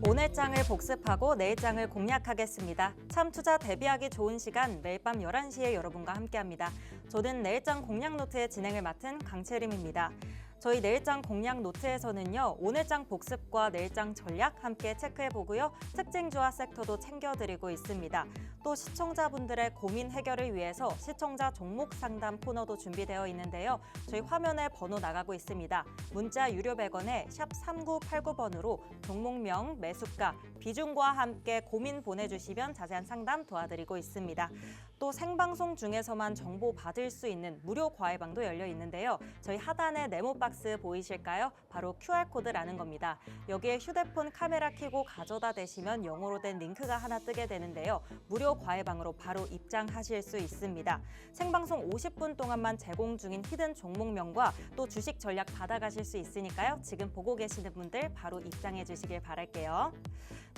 오늘 장을 복습하고 내일 장을 공략하겠습니다. 참 투자 대비하기 좋은 시간 매일 밤 11시에 여러분과 함께합니다. 저는 내일장 공략 노트의 진행을 맡은 강채림입니다. 저희 내일장 공략 노트에서는요, 오늘장 복습과 내일장 전략 함께 체크해보고요, 특징주와 섹터도 챙겨드리고 있습니다. 또 시청자분들의 고민 해결을 위해서 시청자 종목 상담 코너도 준비되어 있는데요. 저희 화면에 번호 나가고 있습니다. 문자 유료 100원에 샵 3989번으로 종목명, 매수가, 비중과 함께 고민 보내주시면 자세한 상담 도와드리고 있습니다. 또 생방송 중에서만 정보 받을 수 있는 무료 과외방도 열려 있는데요. 저희 하단에 네모박스 보이실까요? 바로 QR코드라는 겁니다. 여기에 휴대폰 카메라 켜고 가져다 대시면 영어로 된 링크가 하나 뜨게 되는데요. 무료 과외방으로 바로 입장하실 수 있습니다. 생방송 50분 동안만 제공 중인 히든 종목명과 또 주식 전략 받아가실 수 있으니까요. 지금 보고 계시는 분들 바로 입장해 주시길 바랄게요.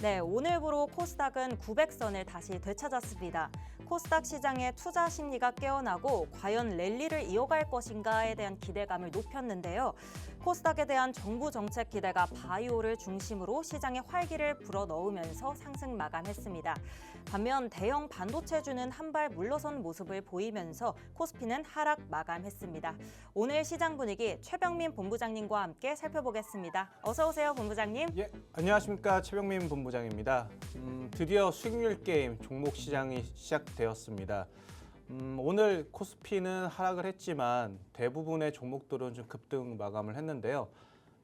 네, 오늘부로 코스닥은 900선을 다시 되찾았습니다. 코스닥 시장의 투자 심리가 깨어나고 과연 랠리를 이어갈 것인가에 대한 기대감을 높였는데요. 코스닥에 대한 정부 정책 기대가 바이오를 중심으로 시장에 활기를 불어넣으면서 상승 마감했습니다. 반면 대형 반도체주는 한 발 물러선 모습을 보이면서 코스피는 하락 마감했습니다. 오늘 시장 분위기 최병민 본부장님과 함께 살펴보겠습니다. 어서 오세요, 본부장님. 예, 안녕하십니까, 최병민 본부장입니다. 드디어 수익률 게임 종목 시장이 시작되었습니다. 오늘 코스피는 하락을 했지만 대부분의 종목들은 좀 급등 마감을 했는데요.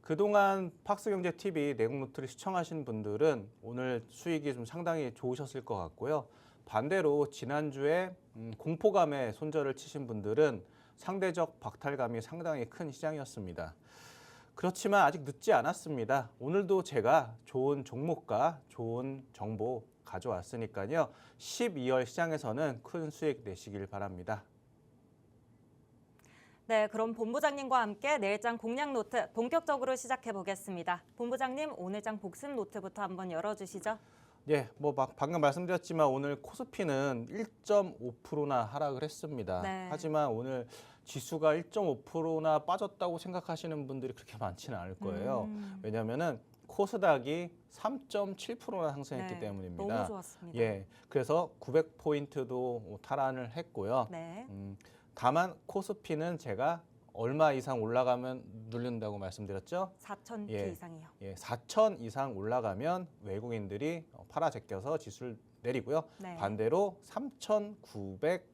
그동안 팍스경제TV 내공 노트를 시청하신 분들은 오늘 수익이 좀 상당히 좋으셨을 것 같고요. 반대로 지난주에 공포감에 손절을 치신 분들은 상대적 박탈감이 상당히 큰 시장이었습니다. 그렇지만 아직 늦지 않았습니다. 오늘도 제가 좋은 종목과 좋은 정보 가져왔으니까요. 12월 시장에서는 큰 수익 내시길 바랍니다. 네, 그럼 본부장님과 함께 내일장 공략 노트 본격적으로 시작해 보겠습니다. 본부장님, 오늘장 복습 노트부터 한번 열어주시죠. 예, 방금 말씀드렸지만 오늘 코스피는 1.5%나 하락을 했습니다. 네. 하지만 오늘 지수가 1.5%나 빠졌다고 생각하시는 분들이 그렇게 많지는 않을 거예요. 왜냐하면은 코스닥이 3.7%나 상승했기 네, 때문입니다. 너무 좋았습니다. 예, 그래서 900포인트도 탈환을 했고요. 네. 다만 코스피는 제가 얼마 이상 올라가면 누른다고 말씀드렸죠? 4,000피 예, 이상이요. 예, 4,000 이상 올라가면 외국인들이 팔아 제껴서 지수를 내리고요. 네. 반대로 3,900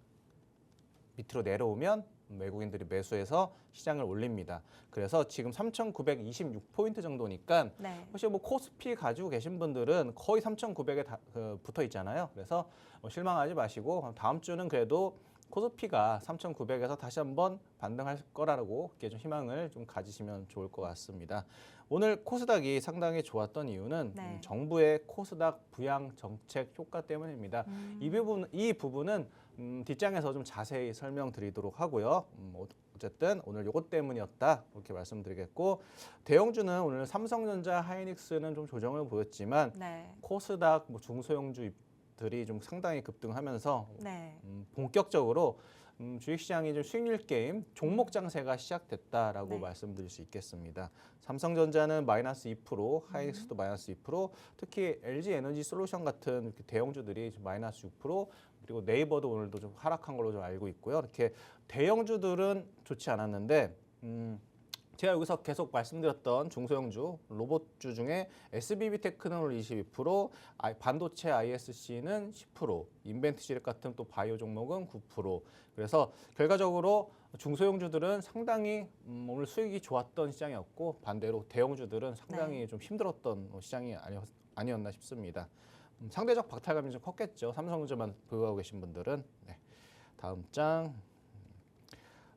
밑으로 내려오면 외국인들이 매수해서 시장을 올립니다. 그래서 지금 3,926포인트 정도니까 네. 혹시 뭐 코스피 가지고 계신 분들은 거의 3,900에 붙어 있잖아요. 그래서 실망하지 마시고 다음 주는 그래도 코스피가 3,900에서 다시 한번 반등할 거라고 이렇게 좀 희망을 좀 가지시면 좋을 것 같습니다. 오늘 코스닥이 상당히 좋았던 이유는 네. 정부의 코스닥 부양 정책 효과 때문입니다. 이 부분은 뒷장에서 좀 자세히 설명드리도록 하고요. 어쨌든 오늘 요것 때문이었다 이렇게 말씀드리겠고, 대형주는 오늘 삼성전자, 하이닉스는 좀 조정을 보였지만 네. 코스닥, 중소형주 들이 좀 상당히 급등하면서 네. 본격적으로 주식시장이 좀 수익률 게임 종목 장세가 시작됐다라고 네. 말씀드릴 수 있겠습니다. 삼성전자는 마이너스 2%, 하이닉스도 마이너스 2%, 특히 LG에너지 솔루션 같은 이렇게 대형주들이 좀 마이너스 6%, 그리고 네이버도 오늘도 좀 하락한 걸로 좀 알고 있고요. 이렇게 대형주들은 좋지 않았는데 제가 여기서 계속 말씀드렸던 중소형주, 로봇주 중에 SBB테크는 오늘 22%, 반도체 ISC는 10%, 인벤트시렉 같은 또 바이오 종목은 9%. 그래서 결과적으로 중소형주들은 상당히 오늘 수익이 좋았던 시장이었고, 반대로 대형주들은 상당히 네. 좀 힘들었던 시장이 아니었나 싶습니다. 상대적 박탈감이 좀 컸겠죠. 삼성전자만 보유하고 계신 분들은. 네. 다음 장.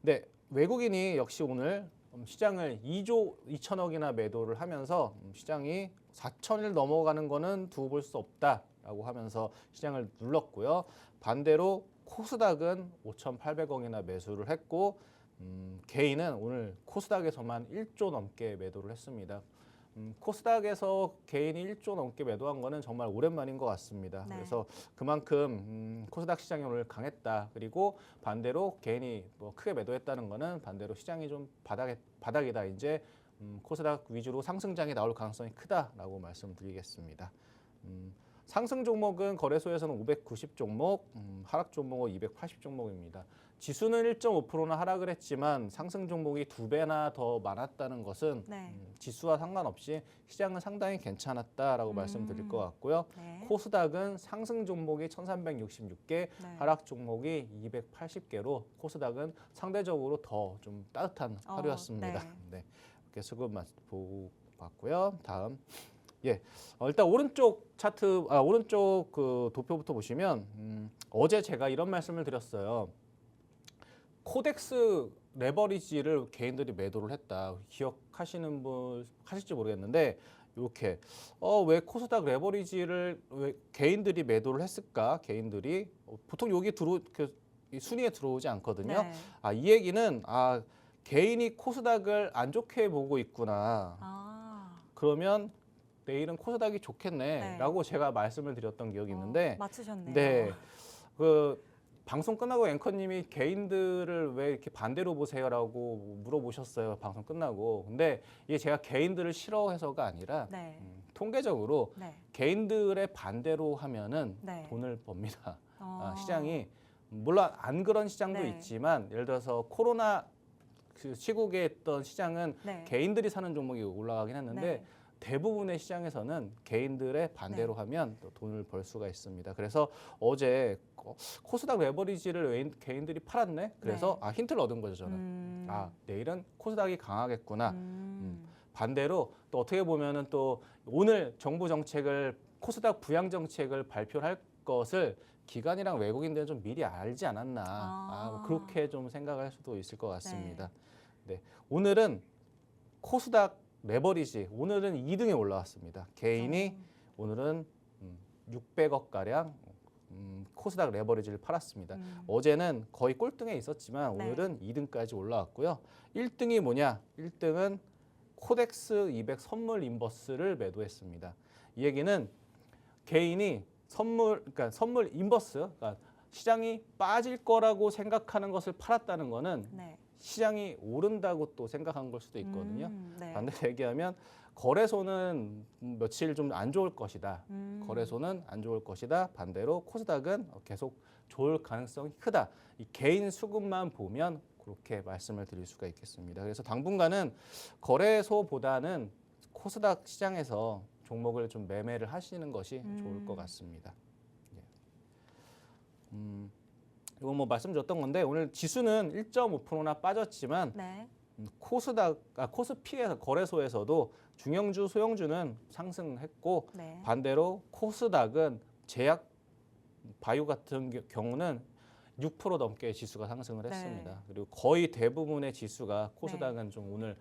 네, 외국인이 역시 오늘 시장을 2조 2천억이나 매도를 하면서 시장이 4천을 넘어가는 거는 두고 볼 수 없다라고 하면서 시장을 눌렀고요. 반대로 코스닥은 5,800억이나 매수를 했고 개인은 오늘 코스닥에서만 1조 넘게 매도를 했습니다. 코스닥에서 개인이 1조 넘게 매도한 거는 정말 오랜만인 것 같습니다. 네. 그래서 그만큼 코스닥 시장이 오늘 강했다. 그리고 반대로 개인이 뭐 크게 매도했다는 거는 반대로 시장이 좀 바닥이다. 이제 코스닥 위주로 상승장이 나올 가능성이 크다라고 말씀드리겠습니다. 상승 종목은 거래소에서는 590 종목, 하락 종목은 280 종목입니다. 지수는 1.5%나 하락을 했지만 상승 종목이 2배나 더 많았다는 것은 네. 지수와 상관없이 시장은 상당히 괜찮았다라고 말씀드릴 것 같고요. 네. 코스닥은 상승 종목이 1366개, 네. 하락 종목이 280개로 코스닥은 상대적으로 더 좀 따뜻한 하루였습니다. 네. 네. 이렇게 수급 보고 봤고요. 다음. 예, 일단 오른쪽 차트, 오른쪽 그 도표부터 보시면 어제 제가 이런 말씀을 드렸어요. 코덱스 레버리지를 개인들이 매도를 했다. 기억하시는 분 하실지 모르겠는데 이렇게 왜 코스닥 레버리지를 왜 개인들이 매도를 했을까? 개인들이 보통 여기 이 순위에 들어오지 않거든요. 네. 이 얘기는 개인이 코스닥을 안 좋게 보고 있구나. 그러면 내일은 코스닥이 좋겠네라고 제가 말씀을 드렸던 기억이 있는데 맞추셨네요. 네. 그 방송 끝나고 앵커님이 개인들을 왜 이렇게 반대로 보세요라고 물어보셨어요. 방송 끝나고. 근데 이게 제가 개인들을 싫어해서가 아니라 네. 통계적으로 네. 개인들의 반대로 하면은 네. 돈을 법니다. 어. 시장이 물론 안 그런 시장도 네. 있지만 예를 들어서 코로나 그 시국에 했던 시장은 네. 개인들이 사는 종목이 올라가긴 했는데 네. 대부분의 시장에서는 개인들의 반대로 네. 하면 또 돈을 벌 수가 있습니다. 그래서 어제 코스닥 레버리지를 개인들이 팔았네. 그래서 힌트를 얻은 거죠 저는. 내일은 코스닥이 강하겠구나. 반대로 또 어떻게 보면은 또 오늘 정부 정책을 코스닥 부양 정책을 발표할 것을 기관이랑 외국인들은 좀 미리 알지 않았나. 뭐 그렇게 좀 생각할 수도 있을 것 같습니다. 네. 오늘은 코스닥 레버리지 오늘은 2등에 올라왔습니다. 개인이 오늘은 600억 가량 코스닥 레버리지를 팔았습니다. 어제는 거의 꼴등에 있었지만 네. 오늘은 2등까지 올라왔고요. 1등이 뭐냐? 1등은 코덱스 200 선물 인버스를 매도했습니다. 이 얘기는 개인이 그러니까 선물 인버스, 그러니까 시장이 빠질 거라고 생각하는 것을 팔았다는 거는 네. 시장이 오른다고 또 생각한 걸 수도 있거든요. 네. 반대로 얘기하면 거래소는 며칠 좀 안 좋을 것이다. 거래소는 안 좋을 것이다. 반대로 코스닥은 계속 좋을 가능성이 크다. 이 개인 수급만 보면 그렇게 말씀을 드릴 수가 있겠습니다. 그래서 당분간은 거래소보다는 코스닥 시장에서 종목을 좀 매매를 하시는 것이 좋을 것 같습니다. 이건 뭐 말씀드렸던 건데 오늘 지수는 1.5%나 빠졌지만 네. 코스피에서 거래소에서도 중형주, 소형주는 상승했고 네. 반대로 코스닥은 제약, 바이오 같은 경우는 6% 넘게 지수가 상승을 했습니다. 네. 그리고 거의 대부분의 지수가 코스닥은 좀 오늘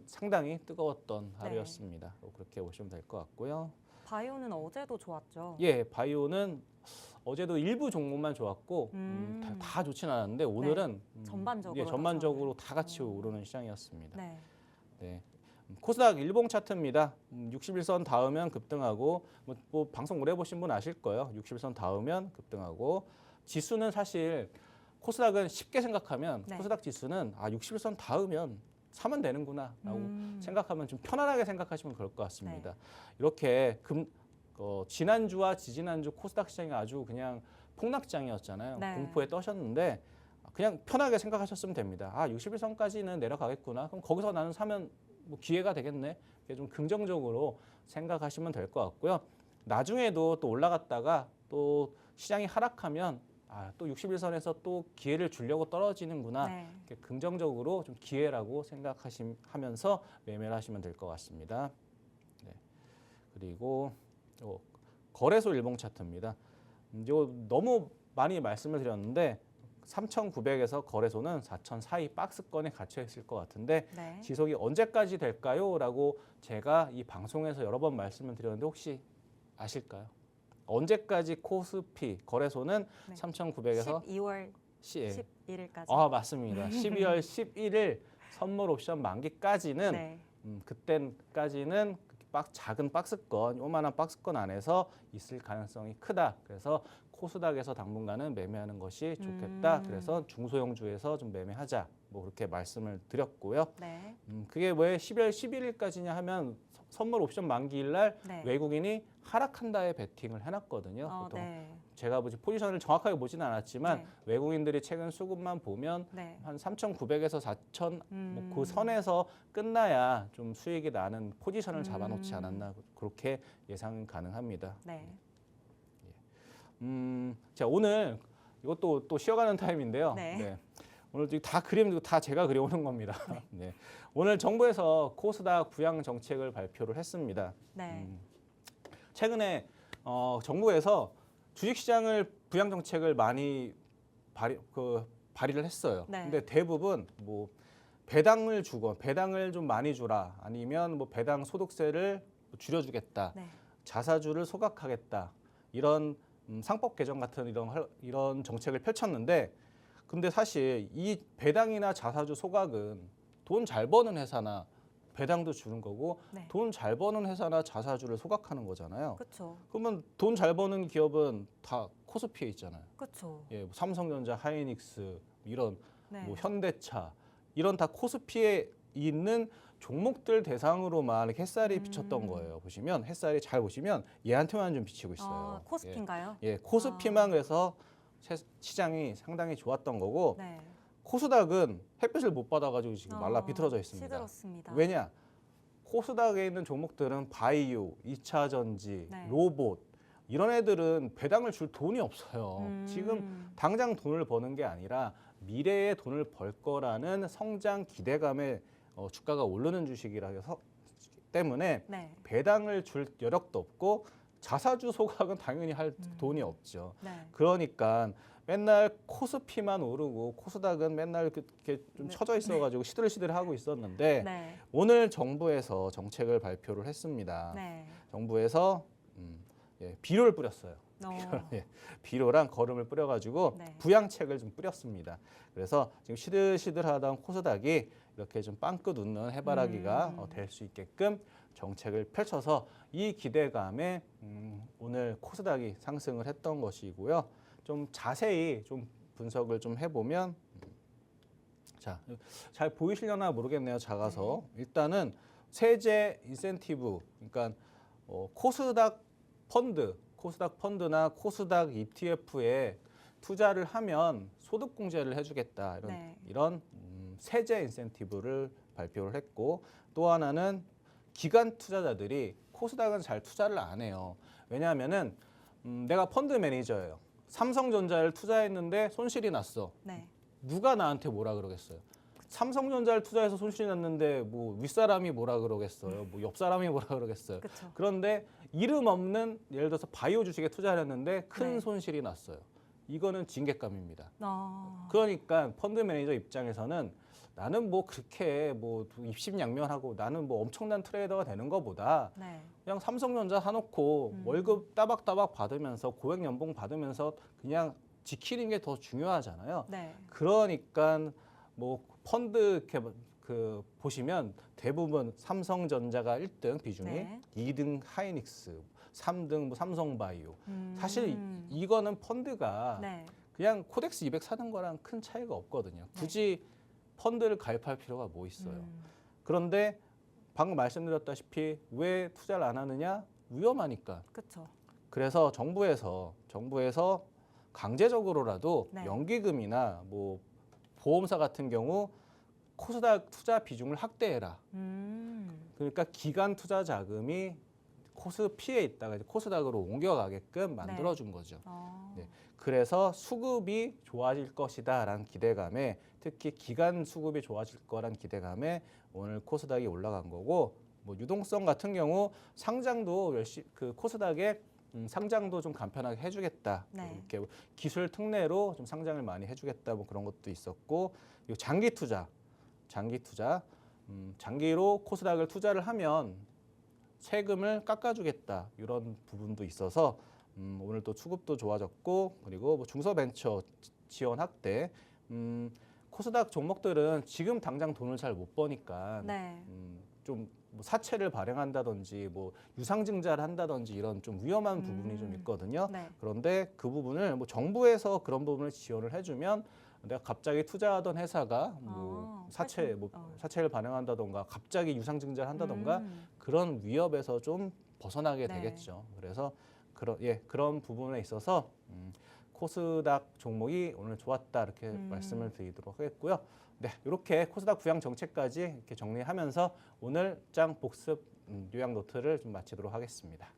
상당히 뜨거웠던 하루였습니다. 그렇게 보시면 될 것 같고요. 바이오는 어제도 좋았죠. 예, 바이오는 어제도 일부 종목만 좋았고 다 좋지는 않았는데 오늘은 전반적으로 전반적으로 다 같이 오르는 시장이었습니다. 네. 네. 코스닥 일봉 차트입니다. 61선 닿으면 급등하고 뭐 방송 오래 보신 분 아실 거예요. 61선 닿으면 급등하고 지수는 사실 코스닥은 쉽게 생각하면 코스닥 지수는 61선 닿으면 사면 되는구나라고 생각하면 좀 편안하게 생각하시면 그럴 것 같습니다. 이렇게 지난주와 지지난주 코스닥 시장이 아주 그냥 폭락장이었잖아요. 공포에 떠셨는데 그냥 편하게 생각하셨으면 됩니다. 61선까지는 내려가겠구나. 그럼 거기서 나는 사면 뭐 기회가 되겠네. 좀 긍정적으로 생각하시면 될 것 같고요. 나중에도 또 올라갔다가 또 시장이 하락하면 또 61선에서 또 기회를 주려고 떨어지는구나. 이렇게 긍정적으로 좀 기회라고 생각하면서 매매를 하시면 될 것 같습니다. 네. 그리고 거래소 일봉 차트입니다. 이거 너무 많이 말씀을 드렸는데 3,900에서 거래소는 4,000 사이 박스권에 갇혀 있을 것 같은데 지속이 언제까지 될까요? 라고 제가 이 방송에서 여러 번 말씀을 드렸는데 혹시 아실까요? 언제까지 코스피 거래소는 3,900에서 12월 11일까지. 맞습니다. 12월 11일 선물 옵션 만기까지는 그때까지는 작은 박스권, 요만한 박스권 안에서 있을 가능성이 크다. 그래서 코스닥에서 당분간은 매매하는 것이 좋겠다. 그래서 중소형주에서 좀 매매하자. 뭐 그렇게 말씀을 드렸고요. 네. 그게 왜 12월 11일까지냐 하면 선물 옵션 만기일 날 네. 외국인이 하락한다에 베팅을 해놨거든요. 보통 네. 제가 포지션을 정확하게 보지는 않았지만 네. 외국인들이 최근 수급만 보면 네. 한 3,900에서 4,000 그 선에서 끝나야 좀 수익이 나는 포지션을 잡아놓지 않았나 그렇게 예상 가능합니다. 네. 자, 오늘 이것도 또 쉬어가는 타임인데요. 네. 오늘 다 그림 다 제가 그려오는 겁니다. 네. 오늘 정부에서 코스닥 부양 정책을 발표를 했습니다. 네. 최근에 정부에서 주식시장을 부양 정책을 많이 발의를 했어요. 네. 근데 대부분 뭐 배당을 좀 많이 주라, 아니면 뭐 배당 소득세를 줄여주겠다, 네. 자사주를 소각하겠다, 이런 상법 개정 같은 이런 정책을 펼쳤는데, 근데 사실 이 배당이나 자사주 소각은 돈 잘 버는 회사나 배당도 주는 거고, 네. 돈 잘 버는 회사나 자사주를 소각하는 거잖아요. 그렇죠. 그러면 돈 잘 버는 기업은 다 코스피에 있잖아요. 그렇죠. 예, 뭐 삼성전자, 하이닉스, 이런 네. 뭐 현대차, 이런 다 코스피에 있는 종목들 대상으로만 이렇게 햇살이 비쳤던 거예요. 보시면 햇살이 잘 보시면 얘한테만 좀 비치고 있어요. 코스피인가요? 예, 코스피만 그래서 시장이 상당히 좋았던 거고, 네. 코스닥은 햇빛을 못 받아가지고 지금 말라 비틀어져 있습니다. 시들었습니다. 왜냐? 코스닥에 있는 종목들은 바이오, 2차 전지, 네. 로봇, 이런 애들은 배당을 줄 돈이 없어요. 지금 당장 돈을 버는 게 아니라 미래에 돈을 벌 거라는 성장 기대감에 주가가 오르는 주식이라 해서 때문에 네. 배당을 줄 여력도 없고 자사주 소각은 당연히 할 돈이 없죠. 네. 그러니까 맨날 코스피만 오르고 코스닥은 맨날 이렇게 좀 쳐져 있어가지고 시들시들하고 있었는데, 네. 오늘 정부에서 정책을 발표를 했습니다. 네. 정부에서 비료를 뿌렸어요. 어. 비료랑 거름을 뿌려가지고 네. 부양책을 좀 뿌렸습니다. 그래서 지금 시들시들하던 코스닥이 이렇게 좀 빵긋 웃는 해바라기가 될 수 있게끔 정책을 펼쳐서 이 기대감에 오늘 코스닥이 상승을 했던 것이고요. 좀 자세히 좀 분석을 좀 해보면, 자, 잘 보이시려나 모르겠네요. 작아서. 일단은 세제 인센티브, 그러니까 코스닥 펀드나 코스닥 ETF에 투자를 하면 소득공제를 해주겠다, 이런 세제 인센티브를 발표를 했고, 또 하나는 기관 투자자들이 코스닥은 잘 투자를 안 해요. 왜냐하면은 내가 펀드 매니저예요. 삼성전자를 투자했는데 손실이 났어. 네. 누가 나한테 뭐라 그러겠어요? 삼성전자를 투자해서 손실이 났는데 뭐 윗사람이 뭐라 그러겠어요? 뭐 옆사람이 뭐라 그러겠어요? 그쵸. 그런데 이름 없는, 예를 들어서 바이오 주식에 투자를 했는데 큰 네. 손실이 났어요. 이거는 징계감입니다. 어. 그러니까 펀드 매니저 입장에서는 나는 뭐 그렇게 뭐 입심양면하고 나는 뭐 엄청난 트레이더가 되는 것보다 네. 그냥 삼성전자 사놓고 월급 따박따박 받으면서 고액 연봉 받으면서 그냥 지키는 게 더 중요하잖아요. 네. 그러니까 뭐 펀드 이렇게 보시면 대부분 삼성전자가 1등 비중이, 네. 2등 하이닉스, 3등 뭐 삼성바이오. 사실 이거는 펀드가 네. 그냥 코덱스 200 사는 거랑 큰 차이가 없거든요. 굳이 펀드를 가입할 필요가 뭐 있어요. 그런데 방금 말씀드렸다시피 왜 투자를 안 하느냐? 위험하니까. 그렇죠. 그래서 정부에서 강제적으로라도 네. 연기금이나 뭐 보험사 같은 경우 코스닥 투자 비중을 확대해라. 그러니까 기관 투자 자금이 코스피에 있다가 이제 코스닥으로 옮겨가게끔 만들어준 거죠. 네. 그래서 수급이 좋아질 것이다라는 기대감에, 특히 기관 수급이 좋아질 거란 기대감에 오늘 코스닥이 올라간 거고, 뭐 유동성 같은 경우 상장도 코스닥에 상장도 좀 간편하게 해주겠다. 네. 이렇게 기술 특례로 좀 상장을 많이 해주겠다. 뭐 그런 것도 있었고, 그리고 장기 투자, 장기로 코스닥을 투자를 하면 세금을 깎아주겠다. 이런 부분도 있어서 오늘 또 수급도 좋아졌고, 그리고 뭐 중소벤처 지원 확대. 코스닥 종목들은 지금 당장 돈을 잘 못 버니까 네. 좀 뭐 사채를 발행한다든지 뭐 유상증자를 한다든지 이런 좀 위험한 부분이 좀 있거든요. 네. 그런데 그 부분을 뭐 정부에서 그런 부분을 지원을 해주면 내가 갑자기 투자하던 회사가 뭐 사채를 발행한다던가 갑자기 유상증자를 한다던가 그런 위협에서 좀 벗어나게 네. 되겠죠. 그래서 그런 부분에 있어서 코스닥 종목이 오늘 좋았다 이렇게 말씀을 드리도록 하겠고요. 네, 이렇게 코스닥 부양 정책까지 이렇게 정리하면서 오늘 장 복습 요약 노트를 좀 마치도록 하겠습니다.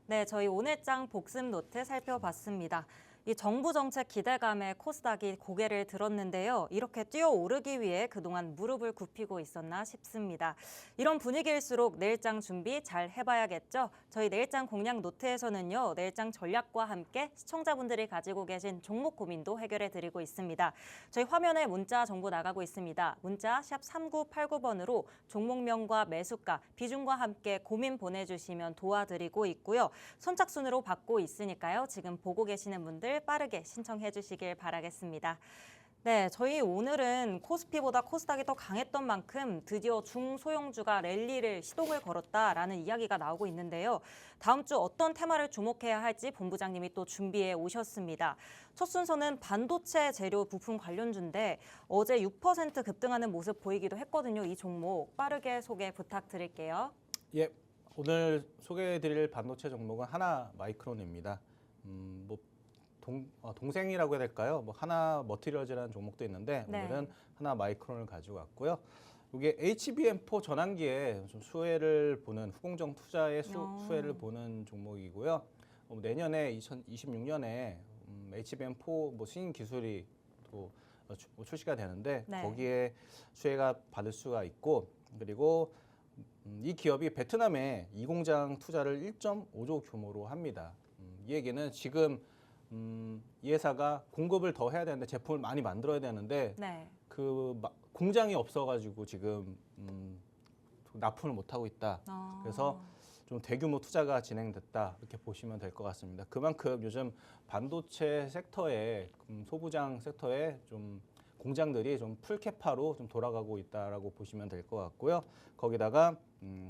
네, 저희 오늘장 복습 노트 살펴봤습니다. 이 정부 정책 기대감에 코스닥이 고개를 들었는데요. 이렇게 뛰어오르기 위해 그동안 무릎을 굽히고 있었나 싶습니다. 이런 분위기일수록 내일장 준비 잘 해봐야겠죠. 저희 내일장 공략 노트에서는요. 내일장 전략과 함께 시청자분들이 가지고 계신 종목 고민도 해결해드리고 있습니다. 저희 화면에 문자 정보 나가고 있습니다. 문자 샵 3989번으로 종목명과 매수가, 비중과 함께 고민 보내주시면 도와드리고 있고요. 선착순으로 받고 있으니까요. 지금 보고 계시는 분들 빠르게 신청해 주시길 바라겠습니다. 네, 저희 오늘은 코스피보다 코스닥이 더 강했던 만큼 드디어 중소형주가 랠리를 시동을 걸었다라는 이야기가 나오고 있는데요. 다음 주 어떤 테마를 주목해야 할지 본부장님이 또 준비해 오셨습니다. 첫 순서는 반도체 재료 부품 관련주인데 어제 6% 급등하는 모습 보이기도 했거든요. 이 종목 빠르게 소개 부탁드릴게요. 예, 오늘 소개해드릴 반도체 종목은 하나 마이크론입니다. 동생이라고 해야 될까요? 뭐 하나 머티리얼즈라는 종목도 있는데 네. 오늘은 하나 마이크론을 가지고 왔고요. 이게 HBM4 전환기에 좀 수혜를 보는 후공정 투자의 수혜를 보는 종목이고요. 내년에 2026년에 HBM4 뭐 신인 기술이 또 출시가 되는데 네. 거기에 수혜가 받을 수가 있고 그리고 이 기업이 베트남에 이 공장 투자를 1.5조 규모로 합니다. 이 얘기는 지금 이 회사가 공급을 더 해야 되는데 제품을 많이 만들어야 되는데 네. 공장이 없어가지고 지금 납품을 못 하고 있다. 그래서 좀 대규모 투자가 진행됐다 이렇게 보시면 될 것 같습니다. 그만큼 요즘 반도체 섹터에 소부장 섹터에 좀 공장들이 좀 풀캐파로 좀 돌아가고 있다라고 보시면 될 것 같고요. 거기다가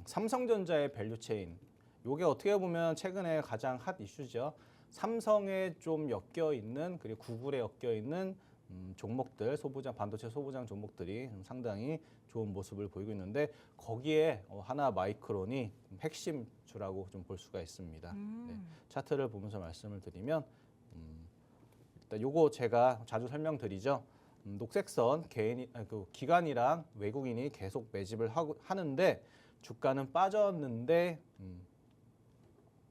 삼성전자의 밸류체인 요게 어떻게 보면 최근에 가장 핫 이슈죠. 삼성에 좀 엮여 있는 그리고 구글에 엮여 있는 종목들 반도체 소부장 종목들이 상당히 좋은 모습을 보이고 있는데 거기에 하나 마이크론이 핵심주라고 좀 볼 수가 있습니다. 네, 차트를 보면서 말씀을 드리면 일단 요거 제가 자주 설명드리죠. 녹색선 기관이랑 외국인이 계속 매집을 하는데 주가는 빠졌는데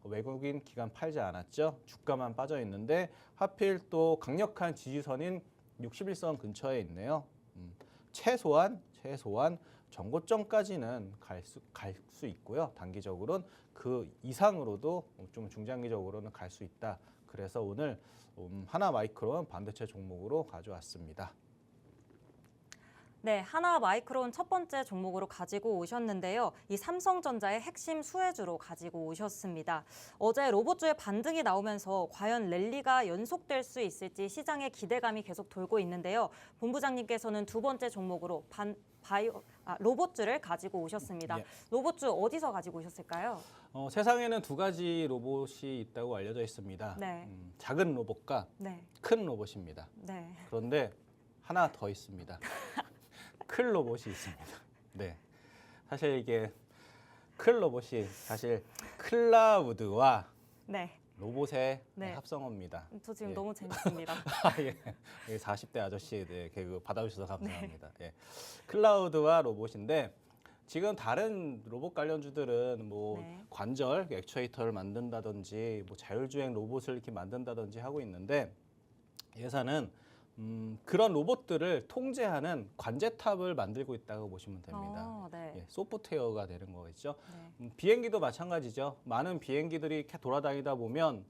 외국인 기관 팔지 않았죠. 주가만 빠져 있는데 하필 또 강력한 지지선인 61선 근처에 있네요. 최소한 전고점까지는 갈 수 있고요. 단기적으로는 그 이상으로도 좀 중장기적으로는 갈 수 있다. 그래서 오늘 하나 마이크론 반도체 종목으로 가져왔습니다. 네, 하나 마이크론 첫 번째 종목으로 가지고 오셨는데요. 이 삼성전자의 핵심 수혜주로 가지고 오셨습니다. 어제 로봇주의 반등이 나오면서 과연 랠리가 연속될 수 있을지 시장의 기대감이 계속 돌고 있는데요. 본부장님께서는 두 번째 종목으로 로봇주를 가지고 오셨습니다. 예. 로봇주 어디서 가지고 오셨을까요? 세상에는 두 가지 로봇이 있다고 알려져 있습니다. 네. 작은 로봇과 네. 큰 로봇입니다. 네. 그런데 하나 더 있습니다. 큰 로봇이 있습니다. 네, 사실 이게 큰 로봇이 사실 클라우드와 네. 로봇의 네. 합성어입니다. 저 지금 예. 너무 재밌습니다. 예. 40대 아저씨 개그 받아주셔서 감사합니다. 예. 클라우드와 로봇인데 지금 다른 로봇 관련주들은 뭐 네. 관절 액추에이터를 만든다든지 뭐 자율주행 로봇을 이렇게 만든다든지 하고 있는데 이 회사는 그런 로봇들을 통제하는 관제탑을 만들고 있다고 보시면 됩니다. 네. 예, 소프트웨어가 되는 거겠죠. 네. 비행기도 마찬가지죠. 많은 비행기들이 이렇게 돌아다니다 보면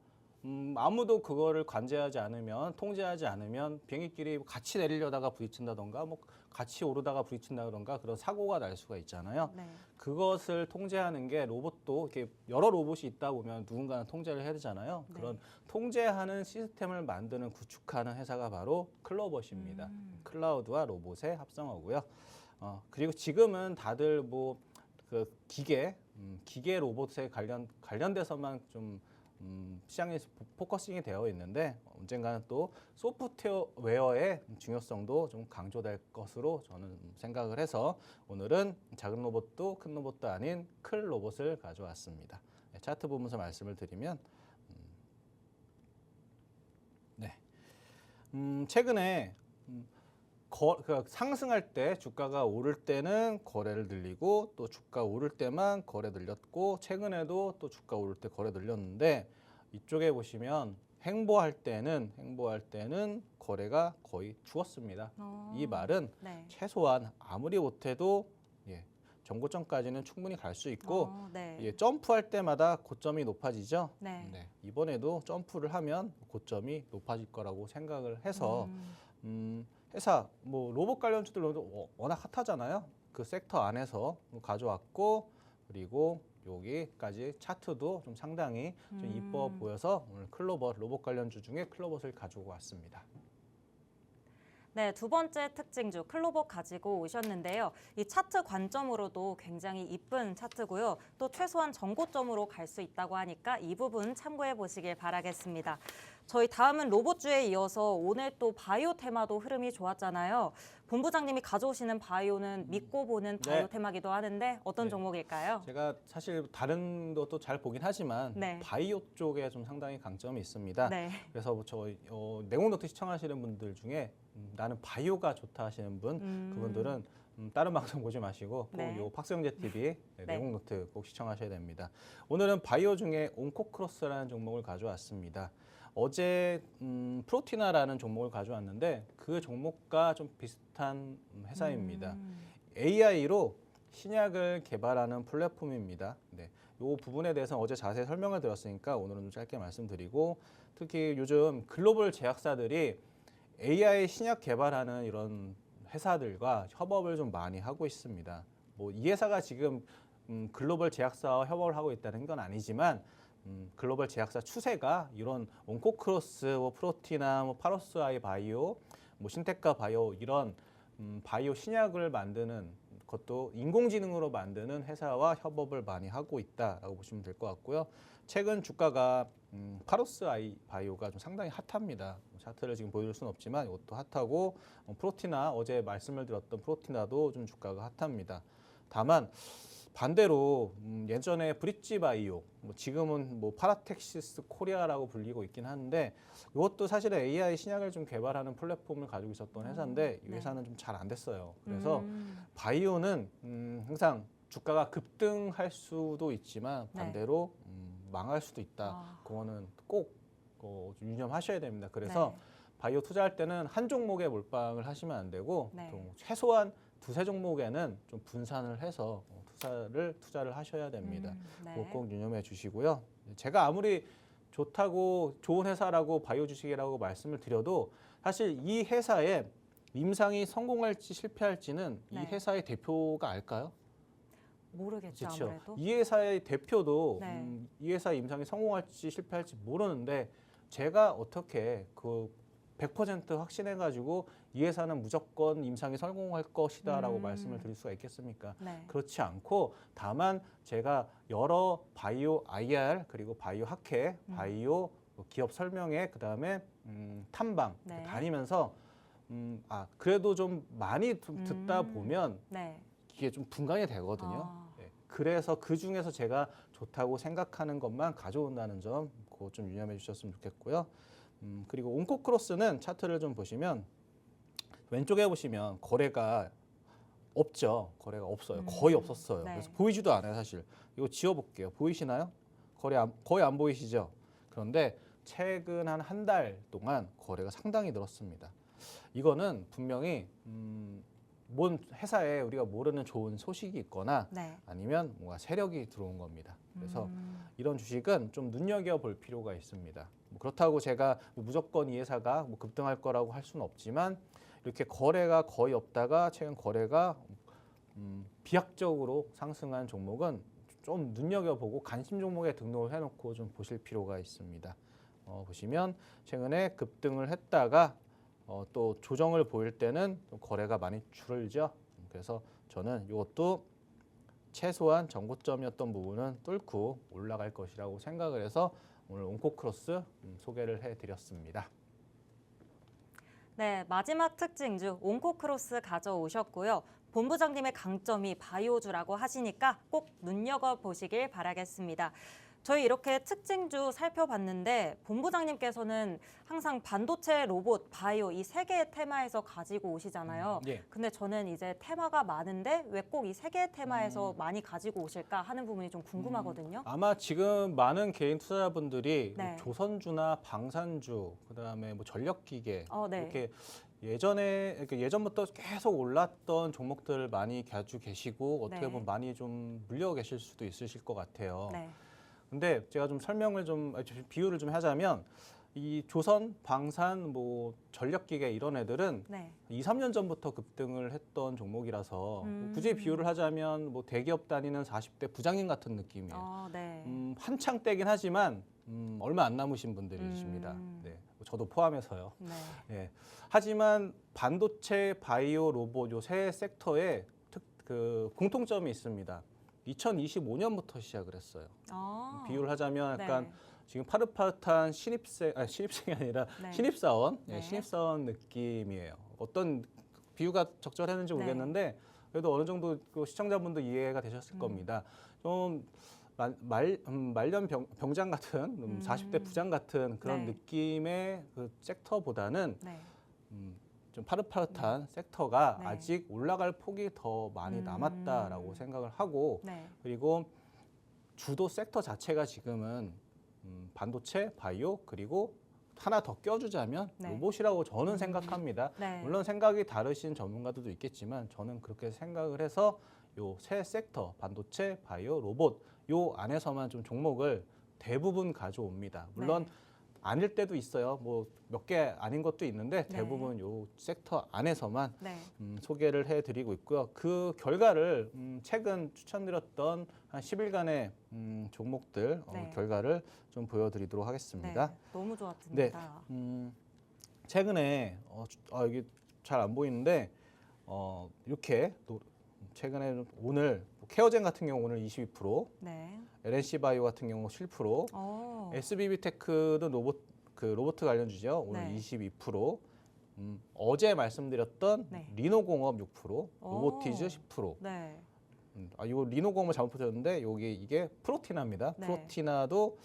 아무도 그거를 관제하지 않으면 통제하지 않으면 비행기끼리 같이 내리려다가 부딪힌다던가 뭐 같이 오르다가 부딪힌다던가 그런 사고가 날 수가 있잖아요. 네. 그것을 통제하는 게 로봇도 이렇게 여러 로봇이 있다 보면 누군가는 통제를 해야 되잖아요. 네. 그런 통제하는 시스템을 구축하는 회사가 바로 클로봇입니다. 클라우드와 로봇의 합성어고요. 그리고 지금은 다들 뭐 그 기계 로봇에 관련돼서만 좀 시장에 포커싱이 되어 있는데 언젠가는 또 소프트웨어의 중요성도 좀 강조될 것으로 저는 생각을 해서 오늘은 작은 로봇도 큰 로봇도 아닌 큰 로봇을 가져왔습니다. 네, 차트 보면서 말씀을 드리면 최근에 상승할 때 주가가 오를 때는 거래를 늘리고 또 주가 오를 때만 거래 늘렸고 최근에도 또 주가 오를 때 거래 늘렸는데 이쪽에 보시면 행보할 때는 거래가 거의 죽었습니다. 이 말은 네. 최소한 아무리 못해도 정고점까지는 충분히 갈 수 있고 네. 점프할 때마다 고점이 높아지죠. 네. 이번에도 점프를 하면 고점이 높아질 거라고 생각을 해서 회사 뭐 로봇 관련주들도 워낙 핫하잖아요. 그 섹터 안에서 가져왔고 그리고 여기까지 차트도 좀 상당히 좀 이뻐 보여서 오늘 로봇 관련주 중에 클로봇을 가지고 왔습니다. 네, 두 번째 특징주 클로봇 가지고 오셨는데요. 이 차트 관점으로도 굉장히 이쁜 차트고요. 또 최소한 정고점으로 갈 수 있다고 하니까 이 부분 참고해 보시길 바라겠습니다. 저희 다음은 로봇주에 이어서 오늘 또 바이오 테마도 흐름이 좋았잖아요. 본부장님이 가져오시는 바이오는 믿고 보는 바이오 테마기도 하는데 어떤 종목일까요? 제가 사실 다른 것도 잘 보긴 하지만 바이오 쪽에 좀 상당히 강점이 있습니다. 그래서 저희 내공노트 시청하시는 분들 중에 나는 바이오가 좋다 하시는 분 그분들은 다른 방송 보지 마시고 꼭 요 박성재 TV 내공노트 꼭 시청하셔야 됩니다. 오늘은 바이오 중에 온코크로스라는 종목을 가져왔습니다. 어제 프로티나라는 종목을 가져왔는데 그 종목과 좀 비슷한 회사입니다. AI로 신약을 개발하는 플랫폼입니다. 이 부분에 대해서는 어제 자세히 설명을 드렸으니까 오늘은 좀 짧게 말씀드리고 특히 요즘 글로벌 제약사들이 AI 신약 개발하는 이런 회사들과 협업을 좀 많이 하고 있습니다. 뭐 이 회사가 지금 글로벌 제약사와 협업을 하고 있다는 건 아니지만 글로벌 제약사 추세가 이런 온코크로스, 프로티나, 파로스아이 바이오, 신테카 바이오 이런 바이오 신약을 만드는 것도 인공지능으로 만드는 회사와 협업을 많이 하고 있다라고 보시면 될 것 같고요. 최근 주가가 파로스아이 바이오가 좀 상당히 핫합니다. 차트를 지금 보여줄 수는 없지만 이것도 핫하고 프로티나 어제 말씀을 드렸던 프로티나도 좀 주가가 핫합니다. 다만 반대로 예전에 브릿지 바이오, 지금은 파라텍시스 코리아라고 불리고 있긴 한데 이것도 사실은 AI 신약을 좀 개발하는 플랫폼을 가지고 있었던 회사인데 이 회사는 좀 잘 안 됐어요. 그래서 바이오는 항상 주가가 급등할 수도 있지만 반대로 망할 수도 있다. 그거는 꼭 유념하셔야 됩니다. 그래서 바이오 투자할 때는 한 종목에 몰빵을 하시면 안 되고 또 최소한 두세 종목에는 좀 분산을 해서 투자를 하셔야 됩니다. 꼭 유념해 주시고요. 제가 아무리 좋은 회사라고 바이오 주식이라고 말씀을 드려도 사실 이 회사의 임상이 성공할지 실패할지는 이 회사의 대표가 알까요? 모르겠죠. 그렇죠. 아무래도. 이 회사의 대표도 이 회사의 임상이 성공할지 실패할지 모르는데 제가 어떻게 그 100% 확신해가지고 이 회사는 무조건 임상이 성공할 것이다라고 말씀을 드릴 수가 있겠습니까? 그렇지 않고 다만 제가 여러 바이오 IR 그리고 바이오 학회, 바이오 기업 설명회 그다음에 탐방 다니면서 그래도 좀 많이 듣다 보면 이게 좀 분간이 되거든요. 그래서 그 중에서 제가 좋다고 생각하는 것만 가져온다는 점 그거 좀 유념해 주셨으면 좋겠고요. 그리고 온코크로스는 차트를 좀 보시면 왼쪽에 보시면 거래가 없죠. 거래가 없어요. 거의 없었어요. 그래서 보이지도 않아요, 사실. 이거 지워볼게요. 보이시나요? 거의 안 보이시죠? 그런데 최근 한 달 동안 거래가 상당히 늘었습니다. 이거는 분명히 뭔 회사에 우리가 모르는 좋은 소식이 있거나 아니면 뭔가 세력이 들어온 겁니다. 그래서 이런 주식은 좀 눈여겨볼 필요가 있습니다. 그렇다고 제가 무조건 이 회사가 급등할 거라고 할 수는 없지만 이렇게 거래가 거의 없다가 최근 거래가 비약적으로 상승한 종목은 좀 눈여겨보고 관심 종목에 등록을 해놓고 좀 보실 필요가 있습니다. 보시면 최근에 급등을 했다가 또 조정을 보일 때는 거래가 많이 줄죠. 그래서 저는 이것도 최소한 전고점이었던 부분은 뚫고 올라갈 것이라고 생각을 해서 오늘 온코크로스 소개를 해드렸습니다. 네, 마지막 특징주 온코크로스 가져오셨고요. 본부장님의 강점이 바이오주라고 하시니까 꼭 눈여겨보시길 바라겠습니다. 저희 이렇게 특징주 살펴봤는데 본부장님께서는 항상 반도체, 로봇, 바이오 이 세 개의 테마에서 가지고 오시잖아요. 예. 근데 저는 이제 테마가 많은데 왜 꼭 이 세 개의 테마에서 많이 가지고 오실까 하는 부분이 좀 궁금하거든요. 아마 지금 많은 개인 투자자분들이 네. 조선주나 방산주, 그다음에 뭐 전력기계 네. 이렇게 예전부터 계속 올랐던 종목들을 많이 가지고 계시고 어떻게 네. 보면 많이 좀 물려 계실 수도 있으실 것 같아요. 네. 근데 제가 좀 비유를 좀 하자면 이 조선, 방산, 뭐 전력기계 이런 애들은 네. 2, 3년 전부터 급등을 했던 종목이라서 굳이 비유를 하자면 뭐 대기업 다니는 40대 부장님 같은 느낌이에요. 네. 한창 때긴 하지만 얼마 안 남으신 분들이십니다. 네, 저도 포함해서요. 네. 예. 하지만 반도체, 바이오, 로봇 요 세 섹터에 공통점이 있습니다. 2025년부터 시작을 했어요. 비유를 하자면 약간 네. 지금 파릇파릇한 신입생이 아니라 네. 신입사원, 네. 신입사원 느낌이에요. 어떤 비유가 적절했는지 네. 모르겠는데 그래도 어느 정도 그 시청자분도 이해가 되셨을 겁니다. 좀 말년 병장 같은 40대 부장 같은 그런 네. 느낌의 그 섹터보다는 네. 좀 파릇파릇한 섹터가 네. 아직 올라갈 폭이 더 많이 남았다라고 생각을 하고 네. 그리고 주도 섹터 자체가 지금은 반도체, 바이오 그리고 하나 더 껴주자면 네. 로봇이라고 저는 생각합니다. 네. 물론 생각이 다르신 전문가들도 있겠지만 저는 그렇게 생각을 해서 요 세 섹터 반도체, 바이오, 로봇 요 안에서만 좀 종목을 대부분 가져옵니다. 물론 네. 아닐 때도 있어요. 뭐 몇 개 아닌 것도 있는데 네. 대부분 요 섹터 안에서만 네. 소개를 해드리고 있고요. 그 결과를 최근 추천드렸던 한 10일간의 종목들 네. 결과를 좀 보여드리도록 하겠습니다. 네. 너무 좋았습니다. 최근에 이게 잘 안 보이는데 이렇게 최근에 오늘 케어젠 같은 경우 오늘 22%, 네. LNC 바이오 같은 경우 7%, SBB 테크도 로봇 관련주죠. 오늘 네. 22%. 어제 말씀드렸던 네. 리노공업 6%, 로보티즈 10%. 네. 이거 리노공업을 잘못 보셨는데 이게 프로티나입니다. 네. 프로티나도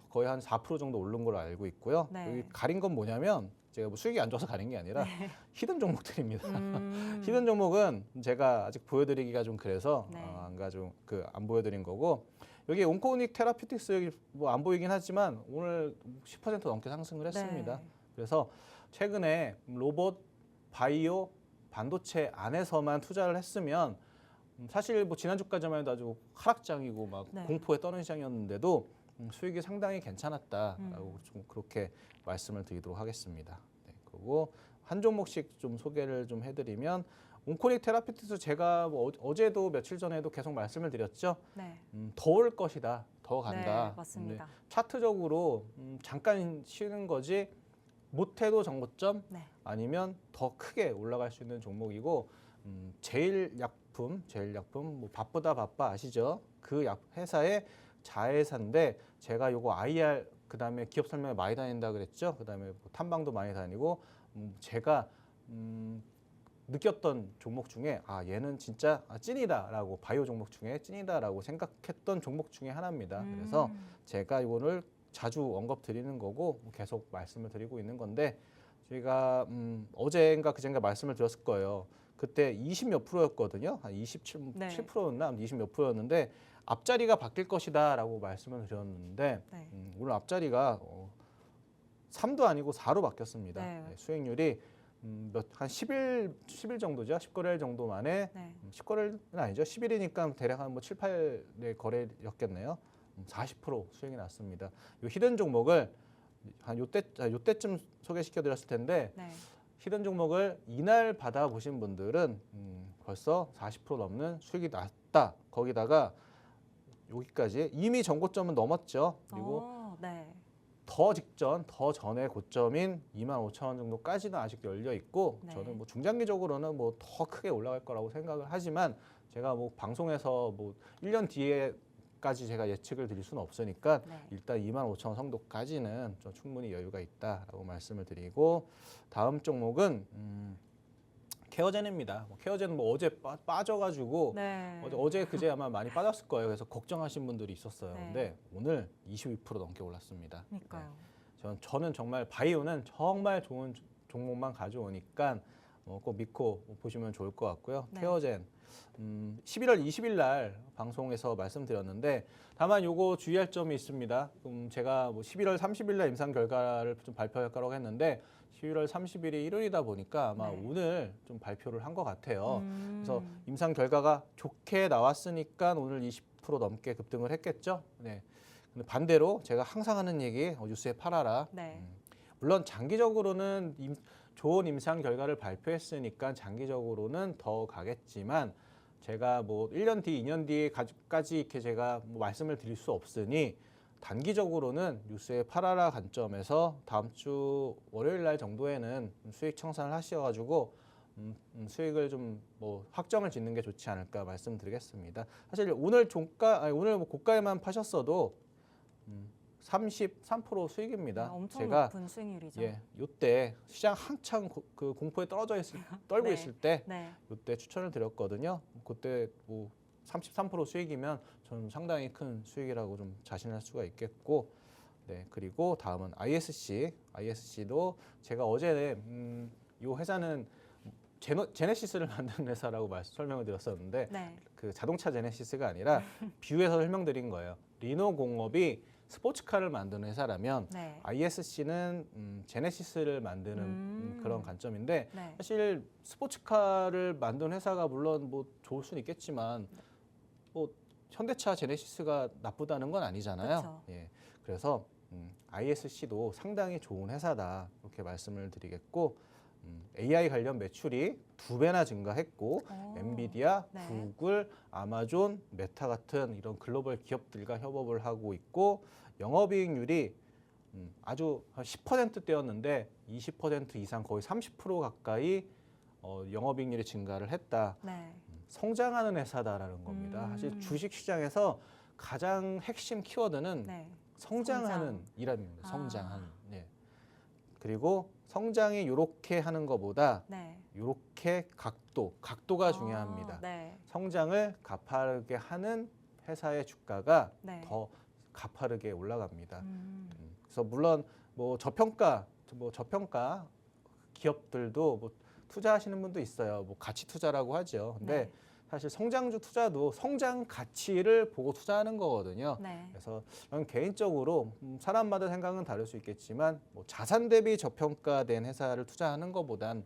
거의 한 4% 정도 오른 걸로 알고 있고요. 네. 여기 가린 건 뭐냐면 제가 뭐 수익이 안 좋아서 가린 게 아니라 히든 종목들입니다. 히든 종목은 제가 아직 보여드리기가 좀 그래서 네. 안 보여드린 거고 여기 온코닉 테라피틱스 여기 뭐 안 보이긴 하지만 오늘 10% 넘게 상승을 했습니다. 네. 그래서 최근에 로봇, 바이오, 반도체 안에서만 투자를 했으면 사실 뭐 지난주까지만 해도 아주 하락장이고 막 네. 공포에 떠는 시장이었는데도 수익이 상당히 괜찮았다라고 좀 그렇게 말씀을 드리도록 하겠습니다. 네, 그리고 한 종목씩 좀 소개를 좀 해드리면 온코닉 테라피틱스 제가 뭐 어제도 며칠 전에도 계속 말씀을 드렸죠. 네. 더 올 것이다, 더 간다. 네, 맞습니다. 차트적으로 잠깐 쉬는 거지 못해도 정고점 네. 아니면 더 크게 올라갈 수 있는 종목이고 제일약품 뭐 바쁘다 바빠 아시죠? 그 회사의 자회사인데 제가 요거 IR 그다음에 기업 설명에 많이 다닌다 그랬죠. 그다음에 뭐 탐방도 많이 다니고 제가 느꼈던 종목 중에 얘는 진짜 찐이다라고 바이오 종목 중에 찐이다라고 생각했던 종목 중에 하나입니다. 그래서 제가 이거를 자주 언급 드리는 거고 계속 말씀을 드리고 있는 건데 제가 어제인가 그젠가 말씀을 드렸을 거예요. 그때 20몇 프로였거든요. 한 27%였나 20몇 프로였는데 앞자리가 바뀔 것이다라고 말씀을 드렸는데 네. 오늘 앞자리가 3도 아니고 4로 바뀌었습니다. 네. 수익률이 한 10일 정도죠. 10거래일 정도 만에 네. 10거래일은 아니죠. 10일이니까 대략 한 뭐 7, 8일 거래였겠네요. 40% 수익이 났습니다. 이 히든 종목을 한 요때쯤 소개시켜 드렸을 텐데 네. 히든 종목을 이날 받아보신 분들은 벌써 40% 넘는 수익이 났다. 거기다가 여기까지 이미 전고점은 넘었죠. 그리고 네. 더 직전, 더 전에 고점인 25,000원 정도까지는 아직 열려 있고 네. 저는 뭐 중장기적으로는 뭐 더 크게 올라갈 거라고 생각을 하지만 제가 뭐 방송에서 뭐 1년 뒤에까지 제가 예측을 드릴 수는 없으니까 네. 일단 25,000원 정도까지는 좀 충분히 여유가 있다라고 말씀을 드리고 다음 종목은 케어젠입니다. 케어젠은 뭐 어제 빠져가지고 네. 어제 그제 아마 많이 빠졌을 거예요. 그래서 걱정하신 분들이 있었어요. 네. 근데 오늘 22% 넘게 올랐습니다. 그러니까요. 저는 정말 바이오는 정말 좋은 종목만 가져오니까 꼭 믿고 보시면 좋을 것 같고요. 네. 케어젠 11월 20일 날 방송에서 말씀드렸는데 다만 요거 주의할 점이 있습니다. 제가 뭐 11월 30일 날 임상 결과를 좀 발표할 거라고 했는데 11월 30일이 일요일이다 보니까 아마 네. 오늘 좀 발표를 한 것 같아요. 그래서 음. 임상 결과가 좋게 나왔으니까 오늘 20% 넘게 급등을 했겠죠. 네. 근데 반대로 제가 항상 하는 얘기 뉴스에 팔아라. 네. 물론 장기적으로는 좋은 임상 결과를 발표했으니까 장기적으로는 더 가겠지만 제가 뭐 1년 뒤, 2년 뒤에까지 이렇게 제가 뭐 말씀을 드릴 수 없으니 단기적으로는 뉴스에 팔아라 관점에서 다음 주 월요일 날 정도에는 수익 청산을 하셔가지고 수익을 좀 뭐 확정을 짓는 게 좋지 않을까 말씀드리겠습니다. 사실 오늘 오늘 뭐 고가에만 파셨어도 33% 수익입니다. 엄청 제가 높은 수익률이죠. 요때 시장 한창 그 공포에 떨고 네. 있을 때 네. 요때 추천을 드렸거든요. 그때 뭐 33% 수익이면 저는 상당히 큰 수익이라고 좀 자신할 수가 있겠고, 네 그리고 다음은 ISC도 제가 어제 요 회사는 제네시스를 만드는 회사라고 설명을 드렸었는데 네. 그 자동차 제네시스가 아니라 비유해서 설명드린 거예요. 리노 공업이 스포츠카를 만드는 회사라면 네. ISC는 제네시스를 만드는 그런 관점인데 네. 사실 스포츠카를 만드는 회사가 물론 뭐 좋을 수는 있겠지만 뭐 현대차 제네시스가 나쁘다는 건 아니잖아요. 그쵸. 예, 그래서 ISC도 상당히 좋은 회사다 이렇게 말씀을 드리겠고 AI 관련 매출이 2배나 증가했고 엔비디아, 네. 구글, 아마존, 메타 같은 이런 글로벌 기업들과 협업을 하고 있고 영업이익률이 아주 10%대였는데 20% 이상 거의 30% 가까이 영업이익률이 증가를 했다. 네. 성장하는 회사다라는 겁니다. 사실 주식 시장에서 가장 핵심 키워드는 네. 성장하는 이랍니다. 아. 성장하는. 네. 그리고 성장이 이렇게 하는 것보다 네. 이렇게 각도가 중요합니다. 네. 성장을 가파르게 하는 회사의 주가가 네. 더 가파르게 올라갑니다. 그래서 물론 뭐 저평가 기업들도 뭐 투자하시는 분도 있어요. 뭐 가치 투자라고 하죠. 근데 네. 사실 성장주 투자도 성장 가치를 보고 투자하는 거거든요. 네. 그래서 저는 개인적으로 사람마다 생각은 다를 수 있겠지만 뭐 자산 대비 저평가된 회사를 투자하는 것보단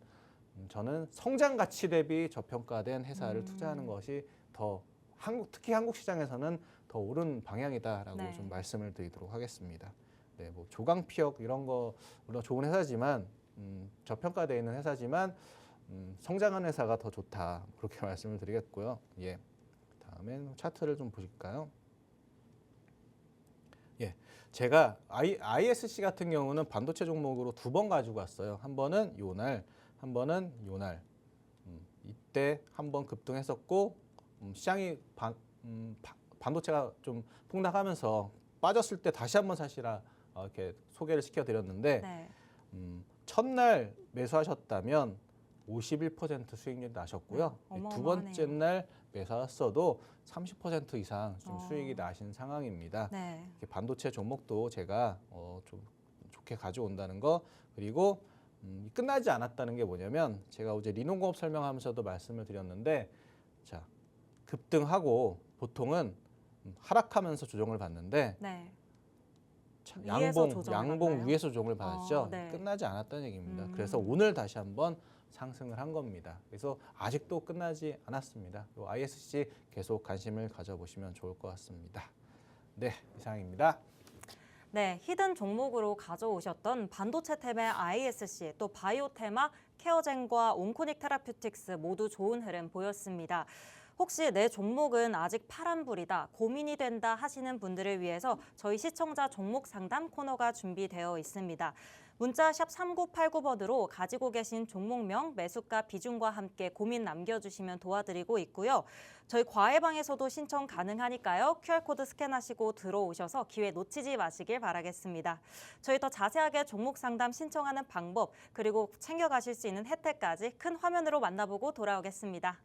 저는 성장 가치 대비 저평가된 회사를 투자하는 것이 더 특히 한국 시장에서는 더 옳은 방향이다라고 네. 좀 말씀을 드리도록 하겠습니다. 네, 뭐 조강피역 이런 거 물론 좋은 회사지만 저평가되어 있는 회사지만 성장한 회사가 더 좋다 그렇게 말씀을 드리겠고요. 예, 다음엔 차트를 좀 보실까요? 예, 제가 ISC 같은 경우는 반도체 종목으로 2번 가지고 왔어요. 한 번은 요날, 한 번은 요날. 이때 한 번 급등했었고 시장이 반도체가 좀 폭락하면서 빠졌을 때 다시 한번 사시라 이렇게 소개를 시켜드렸는데 네. 첫날 매수하셨다면 51% 수익률이 나셨고요. 네, 두 번째 날 매수하셨어도 30% 이상 좀 어. 수익이 나신 상황입니다. 네. 이렇게 반도체 종목도 제가 좀 좋게 가져온다는 거 그리고 끝나지 않았다는 게 뭐냐면 제가 어제 리노공업 설명하면서도 말씀을 드렸는데 자 급등하고 보통은 하락하면서 조정을 받는데 네. 양봉 위에서 조정을 받았죠. 네. 끝나지 않았다는 얘기입니다. 그래서 오늘 다시 한번 상승을 한 겁니다. 그래서 아직도 끝나지 않았습니다. 요 ISC 계속 관심을 가져보시면 좋을 것 같습니다. 네, 이상입니다. 네, 히든 종목으로 가져오셨던 반도체 템의 ISC, 또 바이오 테마, 케어젠과 온코닉 테라퓨틱스 모두 좋은 흐름 보였습니다. 혹시 내 종목은 아직 파란불이다, 고민이 된다 하시는 분들을 위해서 저희 시청자 종목 상담 코너가 준비되어 있습니다. 문자 샵 3989번으로 가지고 계신 종목명, 매수가, 비중과 함께 고민 남겨주시면 도와드리고 있고요. 저희 과외방에서도 신청 가능하니까요. QR코드 스캔하시고 들어오셔서 기회 놓치지 마시길 바라겠습니다. 저희 더 자세하게 종목 상담 신청하는 방법, 그리고 챙겨가실 수 있는 혜택까지 큰 화면으로 만나보고 돌아오겠습니다.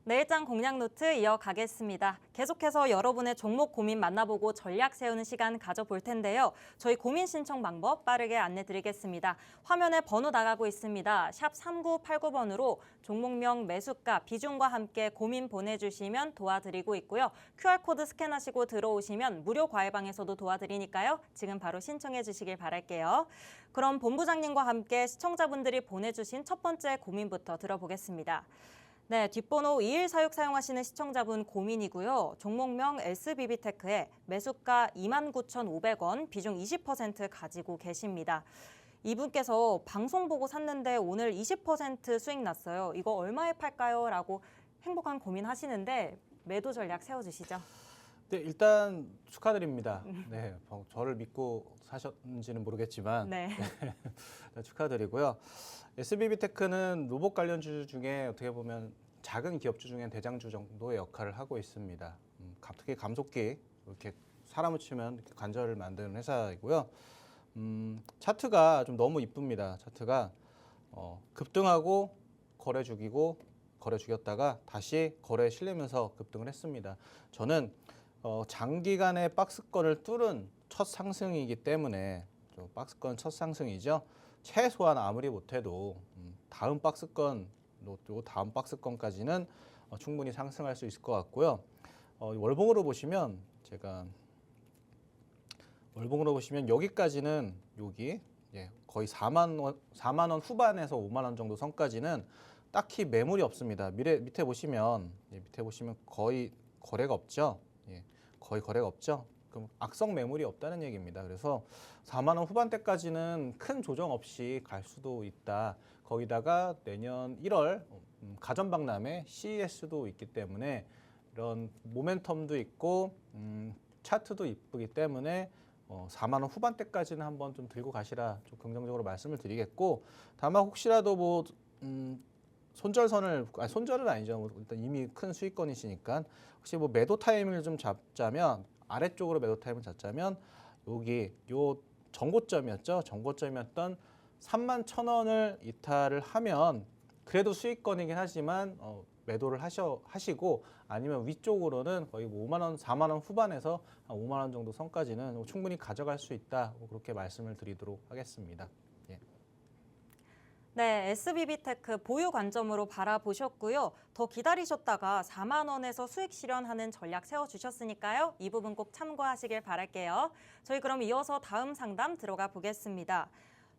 내일장 공략 노트 이어가겠습니다. 계속해서 여러분의 종목 고민 만나보고 전략 세우는 시간 가져볼 텐데요. 저희 고민 신청 방법 빠르게 안내드리겠습니다. 화면에 번호 나가고 있습니다. 샵 3989번으로 종목명, 매수가, 비중과 함께 고민 보내주시면 도와드리고 있고요. QR코드 스캔하시고 들어오시면 무료 과외방에서도 도와드리니까요. 지금 바로 신청해 주시길 바랄게요. 그럼 본부장님과 함께 시청자분들이 보내주신 첫 번째 고민부터 들어보겠습니다. 네, 뒷번호 2146 사용하시는 시청자분 고민이고요. 종목명 SBB테크에 매수가 29,500원, 비중 20% 가지고 계십니다. 이분께서 방송 보고 샀는데 오늘 20% 수익 났어요. 이거 얼마에 팔까요? 라고 행복한 고민하시는데 매도 전략 세워주시죠. 네, 일단 축하드립니다. 네, 저를 믿고 사셨는지는 모르겠지만 네. 네, 축하드리고요. SBB테크는 로봇 관련주 중에 어떻게 보면 작은 기업주 중에 대장주 정도의 역할을 하고 있습니다. 특히 감속기, 이렇게 사람을 치면 이렇게 관절을 만드는 회사이고요. 차트가 좀 너무 이쁩니다. 차트가 급등하고 거래 죽이고 거래 죽였다가 다시 거래에 실리면서 급등을 했습니다. 저는 장기간의 박스권을 뚫은 첫 상승이기 때문에 박스권 첫 상승이죠. 최소한 아무리 못해도 다음 박스권, 또 다음 박스권까지는 충분히 상승할 수 있을 것 같고요. 월봉으로 보시면 여기까지는 여기 거의 4만 원 후반에서 5만 원 정도 선까지는 딱히 매물이 없습니다. 밑에 보시면 거의 거래가 없죠. 거의 거래가 없죠. 그럼 악성 매물이 없다는 얘기입니다. 그래서 4만 원 후반대까지는 큰 조정 없이 갈 수도 있다. 거기다가 내년 1월 가전박람회 CES도 있기 때문에 이런 모멘텀도 있고 차트도 이쁘기 때문에 4만 원 후반대까지는 한번 좀 들고 가시라 좀 긍정적으로 말씀을 드리겠고, 다만 혹시라도 손절은 아니죠. 일단 이미 큰 수익권이시니까 혹시 매도 타이밍을 좀 잡자면 아래쪽으로 매도 타이밍을 잡자면 여기 요 정고점이었던 31,000원을 이탈을 하면 그래도 수익권이긴 하지만 매도를 하시고 아니면 위쪽으로는 거의 뭐 5만 원, 4만 원 후반에서 한 5만 원 정도 선까지는 충분히 가져갈 수 있다. 그렇게 말씀을 드리도록 하겠습니다. 예. 네, SBB테크 보유 관점으로 바라보셨고요. 더 기다리셨다가 4만 원에서 수익 실현하는 전략 세워주셨으니까요. 이 부분 꼭 참고하시길 바랄게요. 저희 그럼 이어서 다음 상담 들어가 보겠습니다.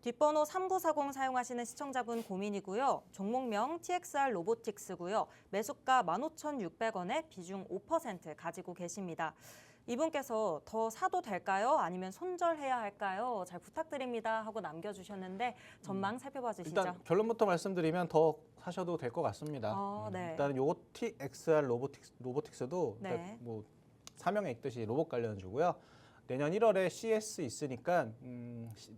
뒷번호 3940 사용하시는 시청자분 고민이고요. 종목명 TXR 로보틱스고요. 매수가 15,600원에 비중 5% 가지고 계십니다. 이분께서 더 사도 될까요? 아니면 손절해야 할까요? 잘 부탁드립니다 하고 남겨주셨는데 전망 살펴봐 주시죠. 일단 결론부터 말씀드리면 더 사셔도 될 것 같습니다. 네. 일단 요거 TXR 로보틱스도 네. 일단 뭐 사명에 있듯이 로봇 관련주고요. 내년 1월에 CES 있으니까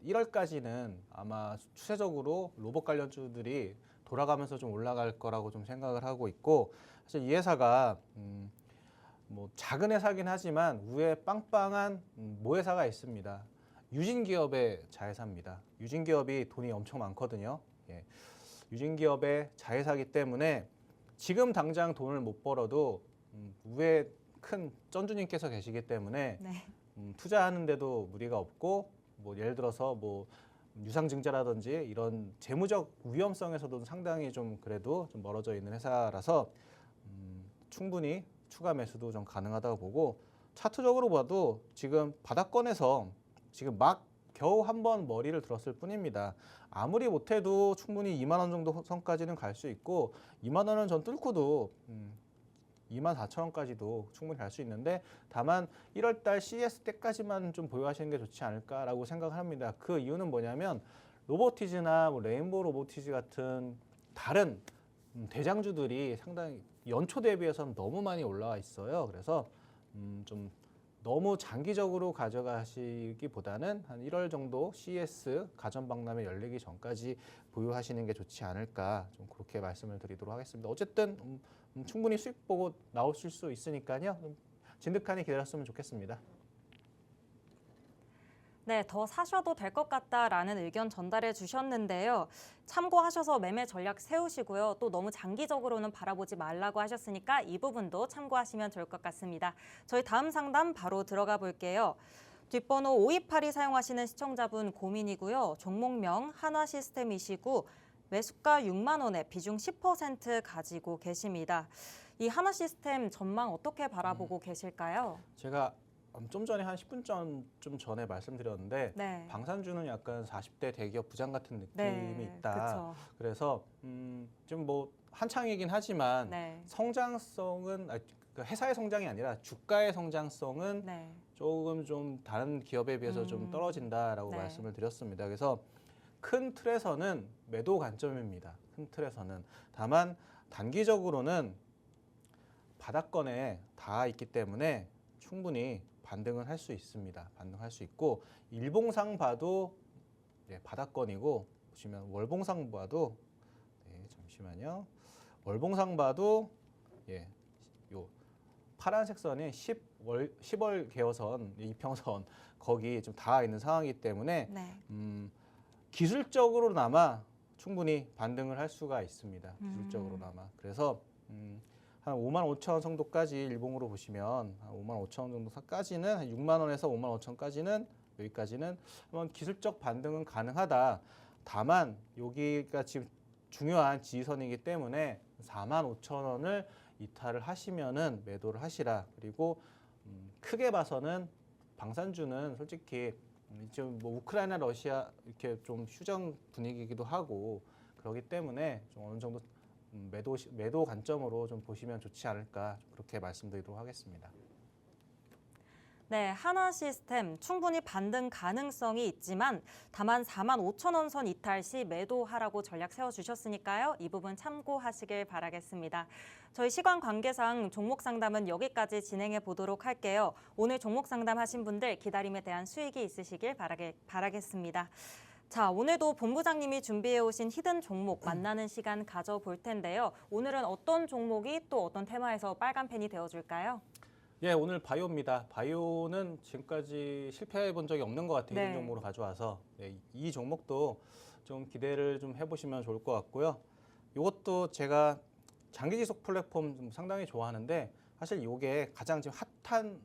1월까지는 아마 추세적으로 로봇 관련주들이 돌아가면서 좀 올라갈 거라고 좀 생각을 하고 있고, 사실 이 회사가 뭐 작은 회사긴 하지만 위에 빵빵한 모회사가 있습니다. 유진기업의 자회사입니다. 유진기업이 돈이 엄청 많거든요. 예. 유진기업의 자회사이기 때문에 지금 당장 돈을 못 벌어도 위에 큰 쩐주님께서 계시기 때문에 네. 투자하는데도 무리가 없고, 뭐 예를 들어서 뭐 유상증자라든지 이런 재무적 위험성에서도 상당히 좀 그래도 좀 멀어져 있는 회사라서 충분히 추가 매수도 좀 가능하다고 보고, 차트적으로 봐도 지금 바닥권에서 지금 막 겨우 한번 머리를 들었을 뿐입니다. 아무리 못해도 충분히 2만 원 정도 선까지는 갈 수 있고, 2만 원은 전 뚫고도 24,000원까지도 충분히 갈 수 있는데, 다만 1월달 CES 때까지만 좀 보유하시는 게 좋지 않을까라고 생각을 합니다. 그 이유는 뭐냐면 로보티즈나 뭐 레인보우 로보티즈 같은 다른 대장주들이 상당히 연초 대비해서는 너무 많이 올라와 있어요. 그래서 좀 너무 장기적으로 가져가시기보다는 한 1월 정도 CES 가전 박람회 열리기 전까지 보유하시는 게 좋지 않을까, 좀 그렇게 말씀을 드리도록 하겠습니다. 어쨌든 충분히 수익 보고 나오실 수 있으니까요. 좀 진득하니 기다렸으면 좋겠습니다. 네, 더 사셔도 될 것 같다라는 의견 전달해 주셨는데요. 참고하셔서 매매 전략 세우시고요. 또 너무 장기적으로는 바라보지 말라고 하셨으니까 이 부분도 참고하시면 좋을 것 같습니다. 저희 다음 상담 바로 들어가 볼게요. 뒷번호 5282 사용하시는 시청자분 고민이고요. 종목명 한화시스템이시고 매수가 6만 원에 비중 10% 가지고 계십니다. 이 한화시스템 전망 어떻게 바라보고 계실까요? 제가 좀 전에 한 10분 좀 전에 말씀드렸는데, 네. 방산주는 약간 40대 대기업 부장 같은 느낌이 네, 있다. 그쵸. 그래서 좀 뭐 한창이긴 하지만 네. 성장성은 그 회사의 성장이 아니라 주가의 성장성은 네. 조금 좀 다른 기업에 비해서 좀 떨어진다라고 네. 말씀을 드렸습니다. 그래서 큰 틀에서는 매도 관점입니다. 큰 틀에서는. 다만 단기적으로는 바닥권에 닿아 있기 때문에 충분히 반등을 할 수 있습니다. 반등할 수 있고, 일봉상 봐도 바닥권이고, 보시면 월봉상 봐도 잠시만요. 월봉상 봐도 요 파란색 선이 10월 개요선, 이평선 거기 좀 닿아 있는 상황이기 때문에 네. 기술적으로나마 충분히 반등을 할 수가 있습니다. 기술적으로나마. 그래서 한 5만 5천 원 정도까지 일봉으로 보시면 한 5만 5천 원 정도까지는, 한 6만 원에서 5만 5천까지는, 여기까지는 한번 기술적 반등은 가능하다. 다만 여기가 지금 중요한 지지선이기 때문에 4만 5천 원을 이탈을 하시면은 매도를 하시라. 그리고 크게 봐서는 방산주는 솔직히 지금 뭐 우크라이나 러시아 이렇게 좀 휴전 분위기이기도 하고 그렇기 때문에 좀 어느 정도 매도 관점으로 좀 보시면 좋지 않을까, 그렇게 말씀드리도록 하겠습니다. 네, 한화시스템 충분히 반등 가능성이 있지만 다만 4만 5천 원 선 이탈 시 매도하라고 전략 세워주셨으니까요. 이 부분 참고하시길 바라겠습니다. 저희 시간 관계상 종목 상담은 여기까지 진행해 보도록 할게요. 오늘 종목 상담하신 분들 기다림에 대한 수익이 있으시길 바라겠습니다. 자, 오늘도 본부장님이 준비해 오신 히든 종목 만나는 시간 가져볼 텐데요. 오늘은 어떤 종목이 또 어떤 테마에서 빨간 펜이 되어줄까요? 예, 오늘 바이오입니다. 바이오는 지금까지 실패해 본 적이 없는 것 같아요. 네. 이런 종목으로 가져와서 이 종목도 좀 기대를 좀 해보시면 좋을 것 같고요. 이것도 제가 장기 지속 플랫폼 좀 상당히 좋아하는데 사실 이게 가장 지금 핫한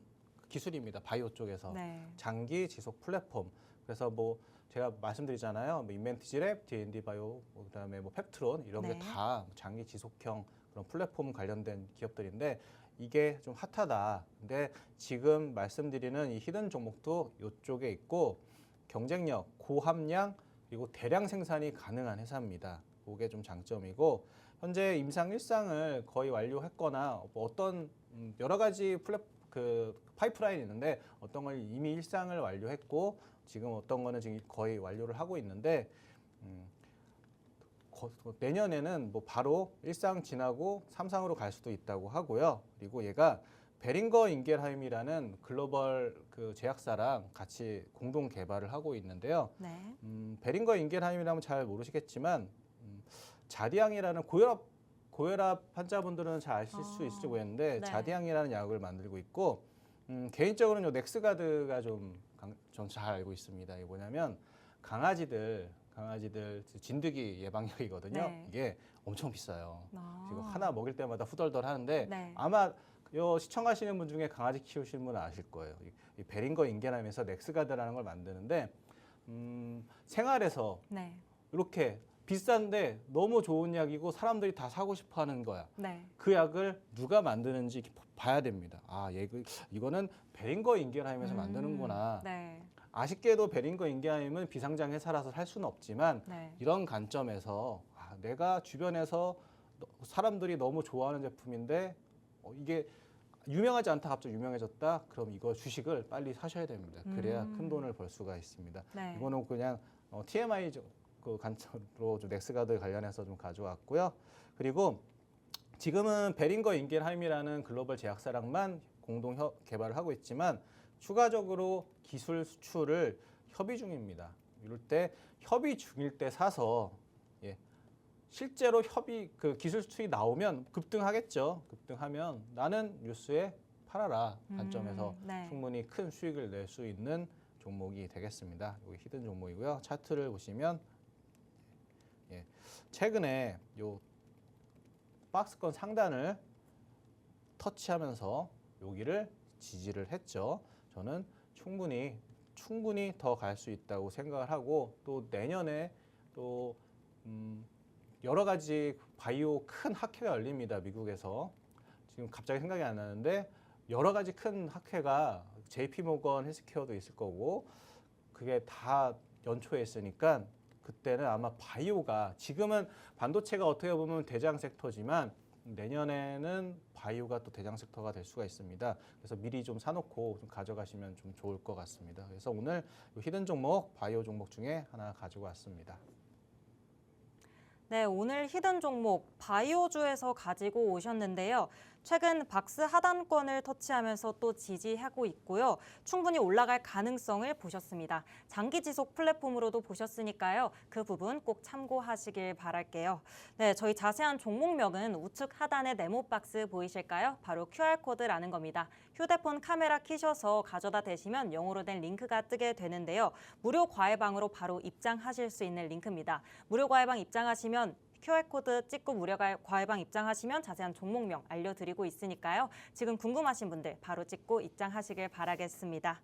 기술입니다. 바이오 쪽에서 네. 장기 지속 플랫폼. 그래서 뭐 제가 말씀드리잖아요. 뭐 인벤티지랩, D&D 바이오, 그다음에 뭐 펩트론 이런 네. 게 다 장기 지속형 그런 플랫폼 관련된 기업들인데 이게 좀 핫하다. 근데 지금 말씀드리는 이 히든 종목도 이쪽에 있고 경쟁력, 고함량 그리고 대량 생산이 가능한 회사입니다. 그게 좀 장점이고 현재 임상 1상을 거의 완료했거나 뭐 어떤 여러 가지 파이프라인이 있는데 어떤 걸 이미 1상을 완료했고 지금 어떤 거는 지금 거의 완료를 하고 있는데 내년에는 뭐 바로 1상 지나고 3상으로 갈 수도 있다고 하고요. 그리고 얘가 베링거 인겔하임이라는 글로벌 그 제약사랑 같이 공동 개발을 하고 있는데요. 네. 베링거 인겔하임이라면 잘 모르시겠지만 자디앙이라는 고혈압 환자분들은 잘 아실 수 있을지 모르겠는데 네. 자디앙이라는 약을 만들고 있고 개인적으로는 요 넥스가드가 좀 잘 알고 있습니다. 이게 뭐냐면 강아지들 진드기 예방약이거든요. 네. 이게 엄청 비싸요. 아. 지금 하나 먹일 때마다 후덜덜 하는데 네. 아마 요 시청하시는 분 중에 강아지 키우시는 분은 아실 거예요. 이 베링거 인겔하임에서 넥스가드라는 걸 만드는데 생활에서 네. 이렇게 비싼데 너무 좋은 약이고 사람들이 다 사고 싶어 하는 거야. 네. 그 약을 누가 만드는지 이렇게 봐야 됩니다. 이거는 베링거 인겔하임에서 만드는구나. 네. 아쉽게도 베링거 인겔하임은 비상장 회사라서 할 수는 없지만 네. 이런 관점에서 내가 주변에서 사람들이 너무 좋아하는 제품인데 이게 유명하지 않다 갑자기 유명해졌다. 그럼 이거 주식을 빨리 사셔야 됩니다. 그래야 큰 돈을 벌 수가 있습니다. 네. 이거는 그냥 TMI 그 관점으로 좀 넥스가드 관련해서 좀 가져왔고요. 그리고 지금은 베링거 인겔하임이라는 글로벌 제약사랑만 공동 개발을 하고 있지만 추가적으로 기술 수출을 협의 중입니다. 이럴 때 협의 중일 때 사서 실제로 그 기술 수출이 나오면 급등하겠죠. 급등하면 나는 뉴스에 팔아라 관점에서 네. 충분히 큰 수익을 낼 수 있는 종목이 되겠습니다. 여기 히든 종목이고요. 차트를 보시면 최근에 요 박스권 상단을 터치하면서 여기를 지지를 했죠. 저는 충분히 더 갈 수 있다고 생각을 하고 또 내년에 또 여러 가지 바이오 큰 학회가 열립니다. 미국에서. 지금 갑자기 생각이 안 나는데 여러 가지 큰 학회가 JP모건 헬스케어도 있을 거고 그게 다 연초에 있으니까 그때는 아마 바이오가 지금은 반도체가 어떻게 보면 대장 섹터지만 내년에는 바이오가 또 대장 섹터가 될 수가 있습니다. 그래서 미리 좀 사놓고 좀 가져가시면 좀 좋을 것 같습니다. 그래서 오늘 히든 종목, 바이오 종목 중에 하나 가지고 왔습니다. 네, 오늘 히든 종목 바이오주에서 가지고 오셨는데요. 최근 박스 하단권을 터치하면서 또 지지하고 있고요. 충분히 올라갈 가능성을 보셨습니다. 장기 지속 플랫폼으로도 보셨으니까요. 그 부분 꼭 참고하시길 바랄게요. 네, 저희 자세한 종목명은 우측 하단에 네모 박스 보이실까요? 바로 QR코드라는 겁니다. 휴대폰 카메라 키셔서 가져다 대시면 영어로 된 링크가 뜨게 되는데요. 무료 과외방으로 바로 입장하실 수 있는 링크입니다. 무료 과외방 입장하시면 QR코드 찍고 무료 과외방 입장하시면 자세한 종목명 알려드리고 있으니까요. 지금 궁금하신 분들 바로 찍고 입장하시길 바라겠습니다.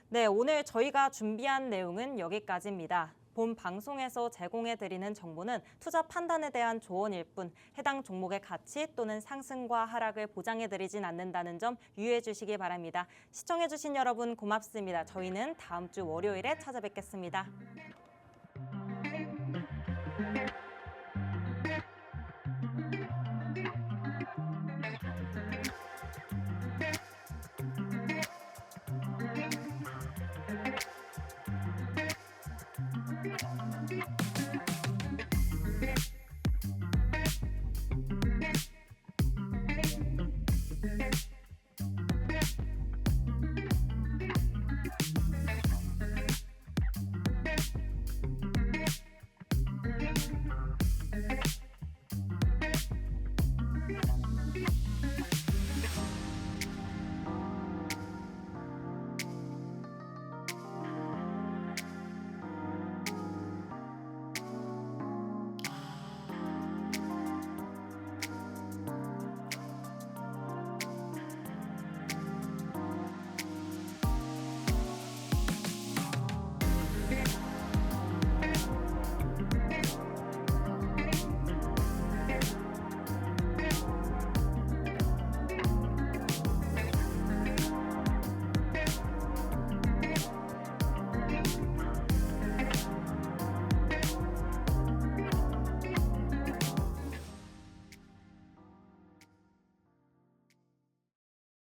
네, 오늘 저희가 준비한 내용은 여기까지입니다. 본 방송에서 제공해드리는 정보는 투자 판단에 대한 조언일 뿐 해당 종목의 가치 또는 상승과 하락을 보장해드리진 않는다는 점 유의해 주시기 바랍니다. 시청해주신 여러분 고맙습니다. 저희는 다음 주 월요일에 찾아뵙겠습니다.